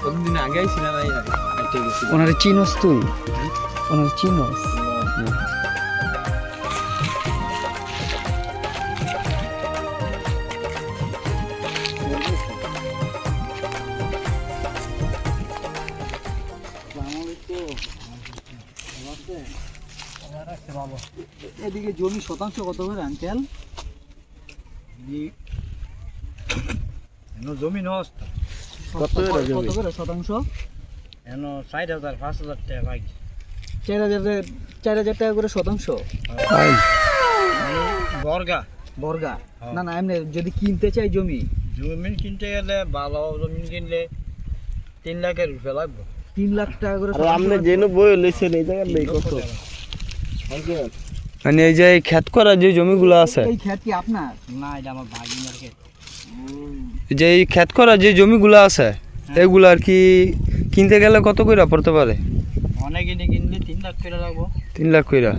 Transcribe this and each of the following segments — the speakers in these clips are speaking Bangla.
কতদিন আগে আইছি না ভাই আইতে গেছি ওনারে চিনস তুই ওনারে চিনস এদিকে জমি শতাংশ কত করে আঙ্কেল? জমি নষ্ট কত করে শতাংশ? 4,000 5,000 টাকা ভাই 4,000 টাকা করে শতাংশ বর্গা বর্গা। না না এমনি যদি কিনতে চাই জমি কিনতে গেলে ভালো জমি কিনলে 3 লাখের উপরে লাগবে। 3 লাখ টাকা করে আপনি যেন বই লইছেন এই জায়গা নেই কত মানে এই যে ক্ষেত করা যে জমিগুলো আছে এই ক্ষেত কি আপনার? না এটা আমার ভাগিনার ক্ষেত। যে এই ক্ষেত করা যে জমিগুলো আছে এগুলো আর কি কিনতে গেলে কত কইরা পড়তে পারে? অনেকে কিনলে 3 লাখ করে লাগবে। 3 লাখ কইরা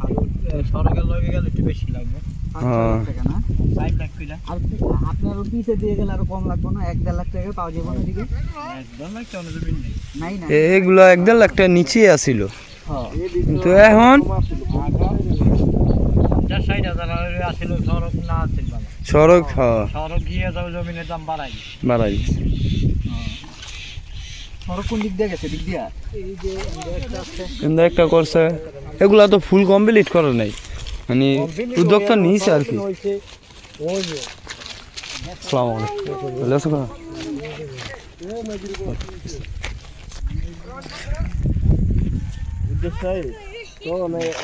আর সরকার লগে গেলে একটু বেশি লাগবে। 5 টাকা না 4 লাখ করে। আর আপনার পিছে দিয়ে গেলে আরো কম লাগবে না? 1-1.5 লাখ টাকা পাওয়া যাবে না এদিকে? একদম একটা অন্য জমি নেই। নাই না এগুলো 1.5 লাখ টাকা নিচে আছিল হ্যাঁ কিন্তু এখন 60,000 আসছিল সড়ক না আসছিল বাবা। সড়ক সড়ক গিয়ে যাও জমিনের দাম বাড়াই। বাড়াই সড়ক কোন দিক দিয়ে গেছে? দিক দিয়া কিন্তু একটা করছে এগুলা তো ফুল কমপ্লিট করে নাই মানে উদ্যোগটা নিয়েছে আর কি। আসসালামু আলাইকুম ভালো আছো কাকা?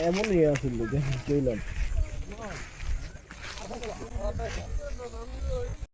এমনই আসলে